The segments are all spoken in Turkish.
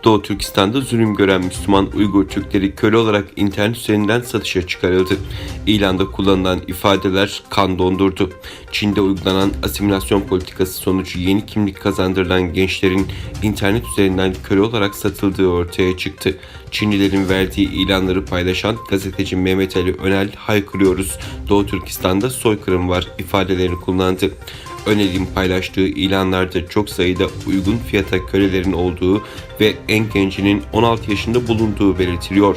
Doğu Türkistan'da zulüm gören Müslüman Uygur Türkleri köle olarak internet üzerinden satışa çıkarıldı. İlanda kullanılan ifadeler kan dondurdu. Çin'de uygulanan asimilasyon politikası sonucu yeni kimlik kazandırılan gençlerin internet üzerinden köle olarak satıldığı ortaya çıktı. Çinlilerin verdiği ilanları paylaşan gazeteci Mehmet Ali Önel haykırıyoruz. Doğu Türkistan'da soykırım var ifadelerini kullandı. Önel'in paylaştığı ilanlarda çok sayıda uygun fiyata kölelerin olduğu ve en gencinin 16 yaşında bulunduğu belirtiliyor.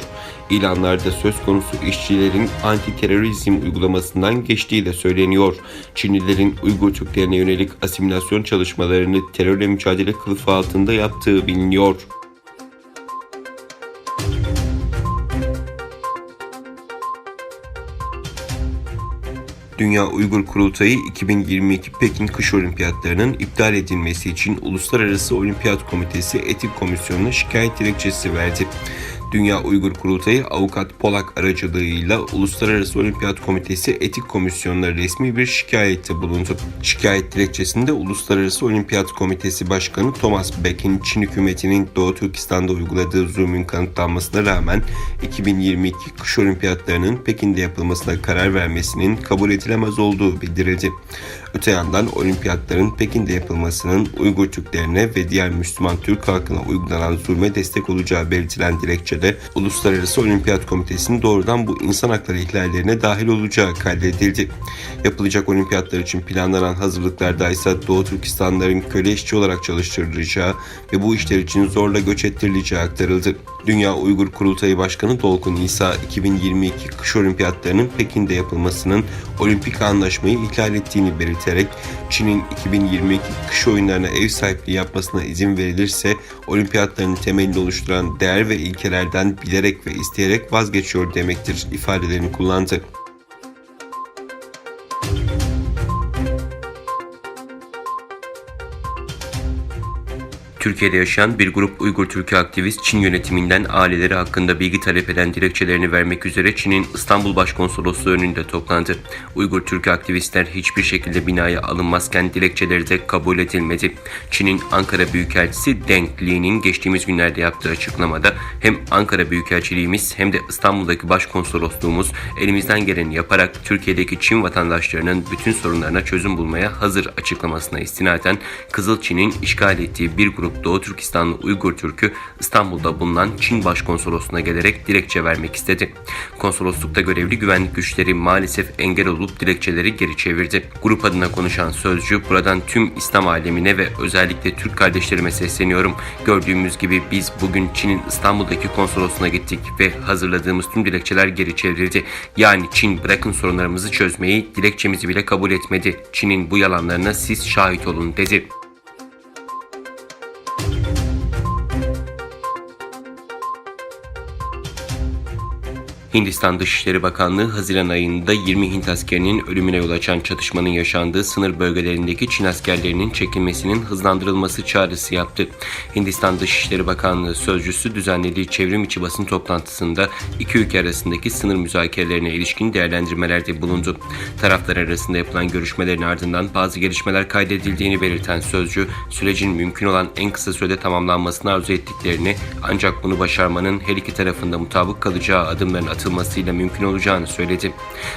İlanlarda söz konusu işçilerin anti-terörizm uygulamasından geçtiği de söyleniyor. Çinlilerin Uygur Türklerine yönelik asimilasyon çalışmalarını terörle mücadele kılıfı altında yaptığı biliniyor. Dünya Uygur Kurultayı 2022 Pekin Kış Olimpiyatlarının iptal edilmesi için Uluslararası Olimpiyat Komitesi Etik Komisyonu'na şikayet dilekçesi verdi. Dünya Uygur Kurultayı Avukat Polak aracılığıyla Uluslararası Olimpiyat Komitesi Etik Komisyonu'na resmi bir şikayette bulundu. Şikayet dilekçesinde Uluslararası Olimpiyat Komitesi Başkanı Thomas Bach'in Çin hükümetinin Doğu Türkistan'da uyguladığı zulmün kanıtlanmasına rağmen 2022 Kış Olimpiyatlarının Pekin'de yapılmasına karar vermesinin kabul edilemez olduğu bildirildi. Öte yandan olimpiyatların Pekin'de yapılmasının Uygur Türklerine ve diğer Müslüman Türk halkına uygulanan zulme destek olacağı belirtilen dilekçede Uluslararası Olimpiyat Komitesi'nin doğrudan bu insan hakları ihlallerine dahil olacağı kaydedildi. Yapılacak olimpiyatlar için planlanan hazırlıklarda ise Doğu Türkistanlıların köle işçi olarak çalıştırılacağı ve bu işler için zorla göç ettirileceği aktarıldı. Dünya Uygur Kurultayı Başkanı Dolkun İsa 2022 Kış Olimpiyatlarının Pekin'de yapılmasının olimpik anlaşmayı ihlal ettiğini belirterek Çin'in 2022 kış oyunlarına ev sahipliği yapmasına izin verilirse olimpiyatların temelini oluşturan değer ve ilkelerden bilerek ve isteyerek vazgeçiyor demektir ifadelerini kullandı. Türkiye'de yaşayan bir grup Uygur Türk'ü aktivist Çin yönetiminden aileleri hakkında bilgi talep eden dilekçelerini vermek üzere Çin'in İstanbul Başkonsolosluğu önünde toplandı. Uygur Türk'ü aktivistler hiçbir şekilde binaya alınmazken dilekçeleri de kabul edilmedi. Çin'in Ankara Büyükelçisi Deng Li'nin geçtiğimiz günlerde yaptığı açıklamada hem Ankara Büyükelçiliğimiz hem de İstanbul'daki Başkonsolosluğumuz elimizden geleni yaparak Türkiye'deki Çin vatandaşlarının bütün sorunlarına çözüm bulmaya hazır açıklamasına istinaden Kızıl Çin'in işgal ettiği bir grup Doğu Türkistanlı Uygur Türk'ü İstanbul'da bulunan Çin Başkonsolosluğu'na gelerek dilekçe vermek istedi. Konsoloslukta görevli güvenlik güçleri maalesef engel olup dilekçeleri geri çevirdi. Grup adına konuşan sözcü buradan tüm İslam alemine ve özellikle Türk kardeşlerime sesleniyorum. Gördüğümüz gibi biz bugün Çin'in İstanbul'daki konsolosluğuna gittik ve hazırladığımız tüm dilekçeler geri çevrildi. Yani Çin bırakın sorunlarımızı çözmeyi, dilekçemizi bile kabul etmedi. Çin'in bu yalanlarına siz şahit olun dedi. Hindistan Dışişleri Bakanlığı Haziran ayında 20 Hint askerinin ölümüne yol açan çatışmanın yaşandığı sınır bölgelerindeki Çin askerlerinin çekilmesinin hızlandırılması çağrısı yaptı. Hindistan Dışişleri Bakanlığı sözcüsü düzenlediği çevrim içi basın toplantısında iki ülke arasındaki sınır müzakerelerine ilişkin değerlendirmelerde bulundu. Taraflar arasında yapılan görüşmelerin ardından bazı gelişmeler kaydedildiğini belirten sözcü, sürecin mümkün olan en kısa sürede tamamlanmasını arzu ettiklerini ancak bunu başarmanın her iki tarafında mutabık kalacağı adımların atılmasıyla mümkün olacağını söyledi.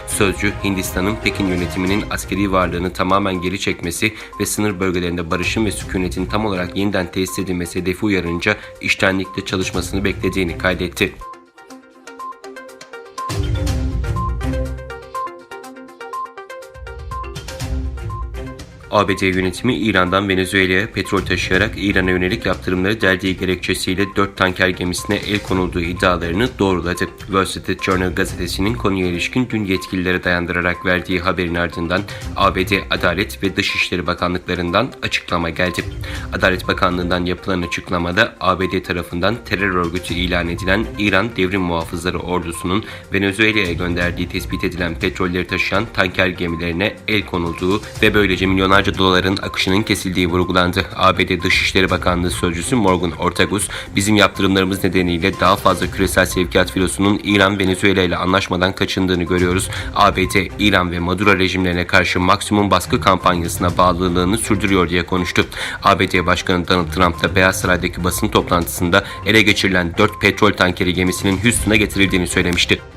Sözcü, Hindistan'ın Pekin yönetiminin askeri varlığını tamamen geri çekmesi ve sınır bölgelerinde barışın ve sükunetin tam olarak yeniden tesis edilmesi hedefi uyarınca içtenlikle çalışmasını beklediğini kaydetti. ABD yönetimi İran'dan Venezuela'ya petrol taşıyarak İran'a yönelik yaptırımları deldiği gerekçesiyle 4 tanker gemisine el konulduğu iddialarını doğruladı. Wall Street Journal gazetesinin konuya ilişkin dün yetkililere dayandırarak verdiği haberin ardından ABD Adalet ve Dışişleri Bakanlıklarından açıklama geldi. Adalet Bakanlığı'ndan yapılan açıklamada ABD tarafından terör örgütü ilan edilen İran Devrim Muhafızları Ordusu'nun Venezuela'ya gönderdiği tespit edilen petrolleri taşıyan tanker gemilerine el konulduğu ve böylece milyonlarca milyarlarca doların akışının kesildiği vurgulandı. ABD Dışişleri Bakanlığı Sözcüsü Morgan Ortagus, bizim yaptırımlarımız nedeniyle daha fazla küresel sevkiyat filosunun İran, Venezuela ile anlaşmadan kaçındığını görüyoruz. ABD, İran ve Maduro rejimlerine karşı maksimum baskı kampanyasına bağlılığını sürdürüyor diye konuştu. ABD Başkanı Donald Trump da Beyaz Saray'daki basın toplantısında ele geçirilen 4 petrol tankeri gemisinin Houston'a getirildiğini söylemişti.